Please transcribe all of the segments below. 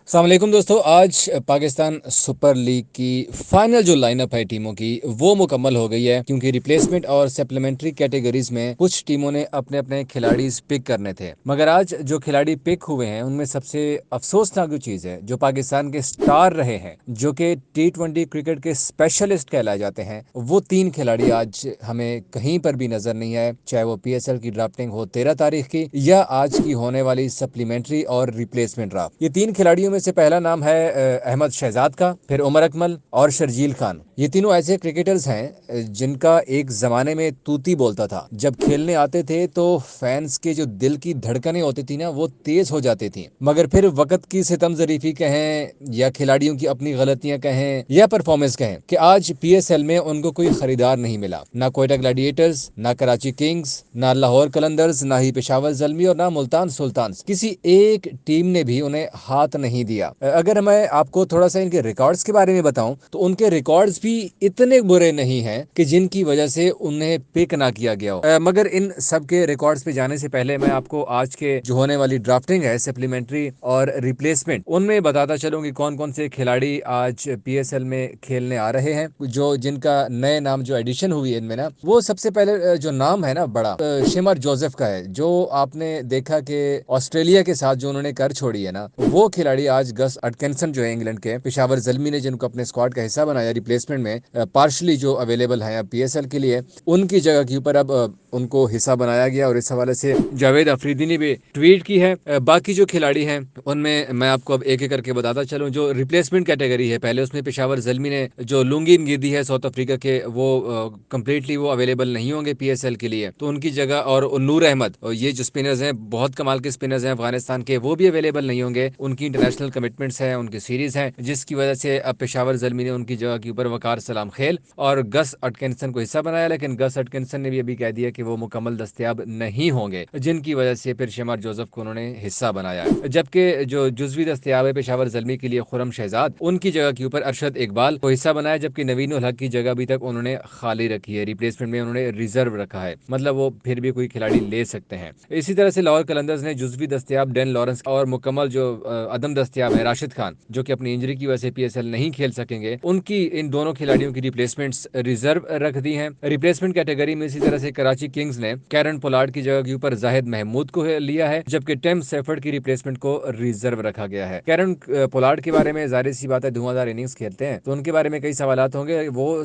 अस्सलाम वालेकुम दोस्तों। आज पाकिस्तान सुपर लीग की फाइनल जो लाइनअप है टीमों की वो मुकम्मल हो गई है, क्योंकि रिप्लेसमेंट और सप्लीमेंट्री कैटेगरीज में कुछ टीमों ने अपने अपने खिलाड़ी पिक करने थे। मगर आज जो खिलाड़ी पिक हुए हैं उनमें सबसे अफसोसनाक जो चीज़ है, जो पाकिस्तान के स्टार रहे हैं, जो कि T20 क्रिकेट के स्पेशलिस्ट कहलाए जाते हैं, वो तीन खिलाड़ी आज हमें कहीं पर भी नजर नहीं आए। चाहे वो PSL की ड्राफ्टिंग हो 13 तारीख की या आज की होने वाली सप्लीमेंट्री और रिप्लेसमेंट ड्राफ्ट। ये तीन खिलाड़ियों में से पहला नाम है अहमद शहजाद का, फिर उमर अकमल और शर्जील खान। ये तीनों ऐसे क्रिकेटर्स हैं जिनका एक जमाने में तूती बोलता था। जब खेलने आते थे तो फैंस के जो दिल की धड़कनें होती थी ना, वो तेज हो जाती थी। मगर फिर वक्त की सितम जरीफी कहें या खिलाड़ियों की अपनी गलतियां कहें या परफॉर्मेंस कहें कि आज PSL में उनको कोई खरीदार नहीं मिला। ना कोयटा ग्लैडिएटर्स, ना कराची किंग्स, ना लाहौर कलंदर्स, ना ही पेशावर जलमी और ना मुल्तान सुल्तान, किसी एक टीम ने भी उन्हें हाथ नहीं दिया। अगर मैं आपको थोड़ा सा इनके रिकॉर्ड्स के बारे में बताऊं तो उनके रिकॉर्ड्स भी इतने बुरे नहीं हैं कि जिनकी वजह से उन्हें पिक ना किया गया हो। मगर इन सब के रिकॉर्ड्स पे जाने से पहले मैं आपको आज के जो होने वाली ड्राफ्टिंग है, सप्लीमेंट्री और रिप्लेसमेंट, उनमें बताता चलूं कि कौन कौन से खिलाड़ी आज PSL में खेलने आ रहे हैं। जो जिनका नए नाम जो एडिशन हुई है इनमें ना, वो सबसे पहले जो नाम है ना बड़ा, शिमर जोसेफ का है। जो आपने देखा कि ऑस्ट्रेलिया के साथ जो उन्होंने कर छोड़ी है ना, वो खिलाड़ी आज गस अटकिंसन जो है इंग्लैंड के, पेशावर जलमी ने जिनको अपने स्क्वाड का हिस्सा बनाया रिप्लेसमेंट में, पार्शली जो अवेलेबल है PSL के लिए, उनकी जगह के ऊपर अब उनको हिस्सा बनाया गया। और इस हवाले से जावेद अफरीदी ने भी ट्वीट की है। बाकी जो खिलाड़ी हैं उनमें मैं आपको अब एक एक करके बताता चलूं। जो रिप्लेसमेंट कैटेगरी है, पहले उसमें पेशावर जलमी ने जो लुंगी गिदी है साउथ अफ्रीका के, वो कंप्लीटली वो अवेलेबल नहीं होंगे PSL के लिए, तो उनकी जगह, और नूर अहमद, और ये जो स्पिनर्स हैं, बहुत कमाल के स्पिनर्स हैं अफगानिस्तान के, वो भी अवेलेबल नहीं होंगे। उनकी इंटरनेशनल कमिटमेंट्स हैं, उनकी सीरीज हैं, जिसकी वजह से अब पेशावर जलमी ने उनकी जगह के ऊपर वकार सलाम खेल और गस अटकिंसन को हिस्सा बनाया। लेकिन गस अटकिंसन ने भी अभी कह दिया कि वो मुकम्मल दस्तयाब नहीं होंगे, जिनकी वजह से फिर शिमर जोसेफ को उन्होंने हिस्सा बनाया है। जबकि जो जुजवी दस्तयाब है पेशावर जलमी के लिए, खुरम शहजाद, उनकी जगह के ऊपर अरशद इकबाल को हिस्सा बनाया। जबकि नवीन उल हक की जगह अभी तक उन्होंने खाली रखी है, रिप्लेसमेंट में उन्होंने रिजर्व रखा है, मतलब वो फिर भी कोई खिलाड़ी ले सकते हैं। इसी तरह से लाहौर कलंदर्स ने जुजवी दस्तयाब डेन लॉरेंस और मुकम्मल जो अदम दस्तयाब है राशिद खान, जो कि अपनी इंजरी की वजह से PSL नहीं खेल सकेंगे, उनकी इन दोनों खिलाड़ियों की रिप्लेसमेंट्स रिजर्व रख दी हैं। रिप्लेसमेंट कैटेगरी में इसी तरह से कराची किंग्स ने कैरन पोलार्ड की जगह के ऊपर जाहिद महमूद को लिया है, जबकि टिम सेफर्ड की रिप्लेसमेंट को रिजर्व रखा गया है। कैरन पोलार्ड के बारे में जाहिर सी बात है, धुआंधार इनिंग्स खेलते हैं, तो उनके बारे में कई सवालात होंगे। वो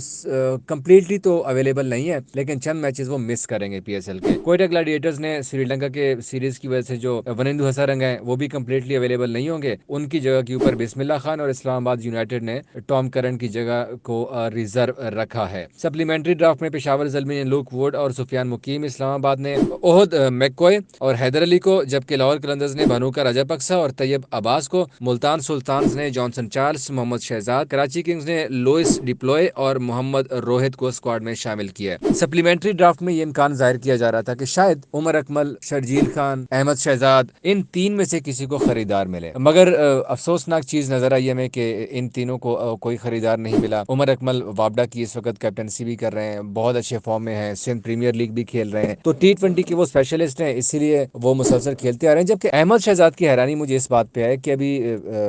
कंप्लीटली तो अवेलेबल नहीं है, लेकिन चंद मैचेस वो मिस करेंगे PSL के। कोयटा ग्लैडिएटर्स ने श्रीलंका के सीरीज की वजह से जो वनिंदु हसरंग है, वो भी कंप्लीटली अवेलेबल नहीं होंगे। उनकी जगह के ऊपर बिस्मिल्लाह खान और इस्लामाबाद यूनाइटेड ने टॉम करन की जगह को रिजर्व रखा है। सप्लीमेंट्री ड्राफ्ट में पेशावर जलमी ने लूक वुड और सुफियान मुकीम, इस्लामाबाद ने ओहद मैककोय और हैदर अली को, जबकि लाहौर कलंदर्स ने भानुका राजापक्सा और तैयब अब्बास को, मुल्तान सुल्तान्स ने Johnson Charles, Mohammad Shahzad, Karachi Kings ने लुइस डिप्लोय और मोहम्मद रोहित को स्क्वाड में शामिल किया है। सप्लीमेंट्री ड्राफ्ट में ये इम्कान जाहिर किया जा रहा था कि शायद उमर अकमल, शर्जील खान, अहमद शहजाद, इन तीन में से किसी को खरीदार मिले। मगर अफसोसनाक चीज नजर आई हमें कि इन तीनों को कोई खरीदार नहीं मिला। उमर अकमल वापडा की इस वक्त कैप्टनसी भी कर रहे हैं, बहुत अच्छे फॉर्म में हैं, सिंध प्रीमियर लीग भी खेल रहे हैं, तो T20 के वो स्पेशलिस्ट हैं, इसीलिए वो मुसलसल खेलते आ रहे हैं। जबकि अहमद शहजाद की हैरानी मुझे इस बात पे है कि अभी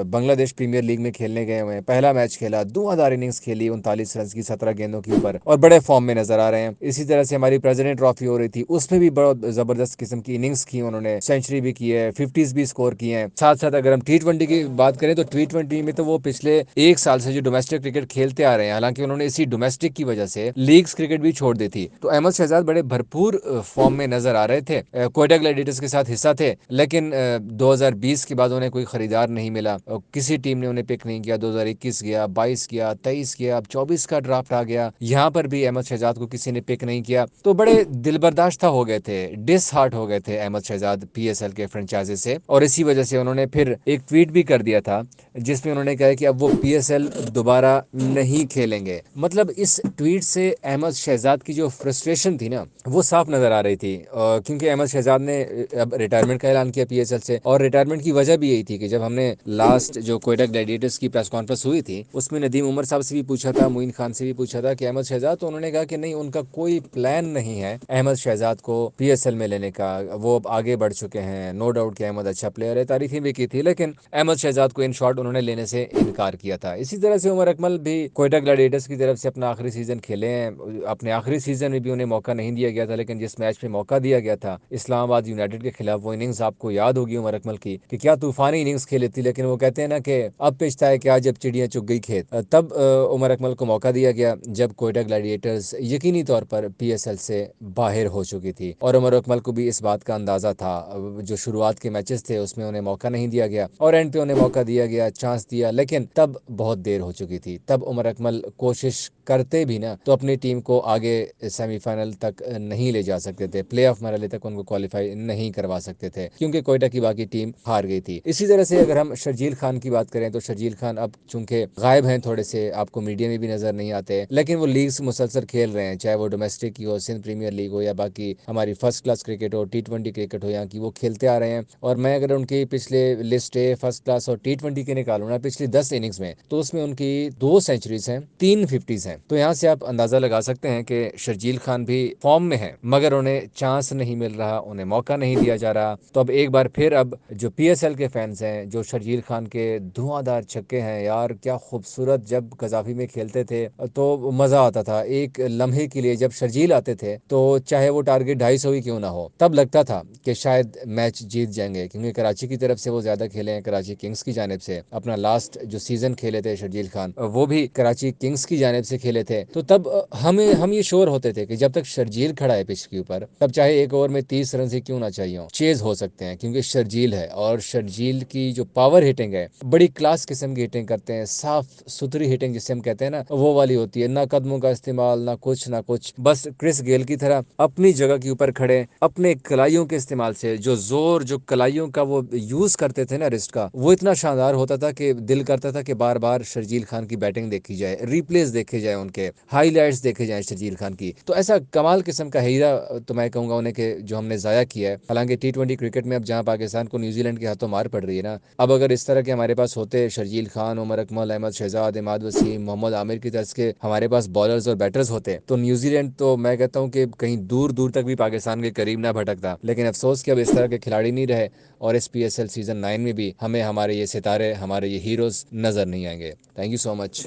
बांग्लादेश प्रीमियर लीग में खेलने गए हुए हैं, पहला मैच खेला, धुआंधार इनिंग्स खेली 39 रन की 17 गेंदों के ऊपर, और बड़े फॉर्म में नजर आ रहे हैं। इसी तरह से हमारी प्रेसिडेंट ट्रॉफी हो रही थी, उसमें भी बहुत जबरदस्त किस्म की इनिंग्स की उन्होंने, सेंचुरी भी की है, 50s भी स्कोर किए हैं। साथ साथ अगर हम T20 की बात करें तो T20 में तो वो पिछले एक साल से जो डोमेस्टिक क्रिकेट खेलते आ रहे हैं, हालांकि उन्होंने इसी डोमेस्टिक की वजह से लीग्स क्रिकेट भी छोड़ दी थी। तो अहमद शहजाद बड़े भरपूर फॉर्म में नजर आ रहे थे, कोयटा ग्लैडिएटर्स के साथ हिस्सा थे, लेकिन 2020 के बाद उन्हें कोई खरीदार नहीं मिला, किसी टीम ने उन्हें पिक नहीं किया। 2021 गया, 22 गया, 23 गया, अब 24 का ड्राफ्ट आ गया, यहाँ पर भी अहमद शहजाद को किसी ने पिक नहीं किया। तो बड़े दिलबर्दाश्त हो गए थे, डिसहार्ट हो गए थे अहमद शहजाद PSL के फ्रेंचाइजी से, और इसी वजह से उन्होंने फिर एक ट्वीट भी कर दिया था जिसमें उन्होंने कहा कि अब वो PSL दोबारा नहीं खेलेंगे। मतलब इस ट्वीट से अहमद शहजाद की जो फ्रस्ट्रेशन थी ना, वो साफ नजर आ रही थी, क्योंकि अहमद शहजाद ने अब रिटायरमेंट का ऐलान किया PSL से, और रिटायरमेंट की वजह भी यही थी कि जब हमने लास्ट जो कोयटा ग्लैडिएटर्स की प्रेस कॉन्फ्रेंस हुई थी, उसमें नदीम उमर साहब से भी पूछा था, मोइन खान से भी पूछा था कि अहमद शहजाद, तो उन्होंने कहा कि नहीं, उनका कोई प्लान नहीं है अहमद शहजाद को PSL में लेने का, वो अब आगे बढ़ चुके हैं। नो डाउट कि अहमद अच्छा प्लेयर है, तारीफें भी की थी, लेकिन احمد شہزاد کو ان شاٹ انہوں نے لینے سے انکار کیا تھا۔ اسی طرح سے عمر اکمل بھی کوئٹہ گلیڈیٹرز کی طرف سے اپنا آخری سیزن کھیلے ہیں، اپنے آخری سیزن میں بھی انہیں موقع نہیں دیا گیا تھا، لیکن جس میچ میں موقع دیا گیا تھا اسلام آباد یونائٹیڈ کے خلاف، وہ اننگز آپ کو یاد ہوگی عمر اکمل کی کہ کیا طوفانی اننگز کھیلی تھی، لیکن وہ کہتے ہیں نا کہ اب پچھتا ہے کیا جب چڑیاں چگ گئی کھیت۔ تب عمر اکمل کو موقع دیا گیا جب کوئٹہ گلیڈیٹرز یقینی طور پر پی ایس ایل سے باہر ہو چکی تھی، اور عمر اکمل کو بھی اس بات کا اندازہ تھا۔ جو شروعات کے میچز تھے اس میں انہیں موقع نہیں دیا گیا، اور اینڈ پہ انہیں موقع دیا گیا، چانس دیا، لیکن تب بہت دیر ہو چکی تھی۔ تب عمر اکمل کوشش کرتے بھی نا تو اپنی ٹیم کو آگے سیمی فائنل تک نہیں لے جا سکتے تھے، پلے آف مرحلے تک ان کو کوالیفائی نہیں کروا سکتے تھے، کیونکہ کوئٹہ کی باقی ٹیم ہار گئی تھی۔ اسی طرح سے اگر ہم شرجیل خان کی بات کریں تو شرجیل خان اب چونکہ غائب ہیں تھوڑے سے، آپ کو میڈیا میں بھی نظر نہیں آتے، لیکن وہ لیگز مسلسل کھیل رہے ہیں، چاہے وہ ڈومیسٹک کی ہو، سندھ پریمیئر لیگ ہو، یا باقی ہماری فرسٹ کلاس کرکٹ ہو، T20 کرکٹ ہو، یہاں کی وہ کھیلتے آ رہے ہیں۔ اور میں اگر ان کی پچھلے لسٹ فرسٹ کلاس اور T20 کے نکالوں نا پچھلی 10 اننگز میں، تو اس میں ان کی 2 سینچریز ہیں، 3 50s ہیں۔ تو یہاں سے آپ اندازہ لگا سکتے ہیں کہ شرجیل خان بھی فارم میں ہیں، مگر انہیں چانس نہیں مل رہا، انہیں موقع نہیں دیا جا رہا۔ تو اب ایک بار پھر اب جو پی ایس ایل کے فینس ہیں، جو شرجیل خان کے دھواں دھار چھکے ہیں، یار کیا خوبصورت، جب قذافی میں کھیلتے تھے تو مزہ آتا تھا ایک لمحے کے لیے، جب شرجیل آتے تھے تو چاہے وہ ٹارگٹ 250 ہی کیوں نہ ہو، تب لگتا تھا کہ شاید میچ جیت جائیں گے، کیونکہ کراچی کی طرف سے وہ زیادہ کھیلے ہیں، کراچی کنگز کی جانب سے اپنا لاسٹ جو سیزن کھیلے تھے شرجیل خان، وہ بھی کراچی کنگز کی جانب سے کھیلے تھے۔ تو تب ہم یہ شور ہوتے تھے کہ جب تک شرجیل کھڑا ہے پچ کے اوپر، تب چاہے ایک اوور میں 30 رن سے کیوں نہ چاہیے ہوں، چیز ہو سکتے ہیں، کیونکہ شرجیل ہے، اور شرجیل کی جو پاور ہٹنگ ہے بڑی کلاس قسم کی ہٹنگ کرتے ہیں، صاف ستھری ہٹنگ جسے ہم کہتے ہیں نا، وہ والی ہوتی ہے، نہ قدموں کا استعمال، نہ کچھ، بس کرس گیل کی طرح اپنی جگہ کے اوپر کھڑے، اپنے کلائیوں کے استعمال سے جو زور، جو کلائیوں کا وہ یوز کرتے تھے نا رسٹ کا، وہ اتنا شاندار ہوتا تھا کہ دل کرتا تھا کہ بار بار شرجیل خان کی بیٹنگ دیکھی جائے، ریپلیز دیکھے جائے، ان کے ہائی لائٹس دیکھے جائیں شرجیل خان کی۔ تو ایسا کمال قسم کا ہیرا تو میں کہوں گا انہیں کہ جو ہم نے ضائع کیا ہے۔ حالانکہ T20 کرکٹ میں اب جہاں پاکستان کو نیوزی لینڈ کے ہاتھوں مار پڑ رہی ہے نا، اب اگر اس طرح کے ہمارے پاس ہوتے شرجیل خان، عمر اکمل، احمد شہزاد، عماد وسیم، محمد عامر کی طرح کے ہمارے پاس بالرز اور بیٹرز ہوتے، تو نیوزی لینڈ تو میں کہتا ہوں کہ کہیں دور دور تک بھی پاکستان کے قریب نہ بھٹکتا۔ لیکن افسوس کہ اب اس طرح کے کھلاڑی نہیں رہے، اور اس PSL سیزن 9 میں بھی ہمیں ہمارے یہ ستارے، ہمارے یہ ہیروز نظر نہیں آئیں گے۔ Thank you so much.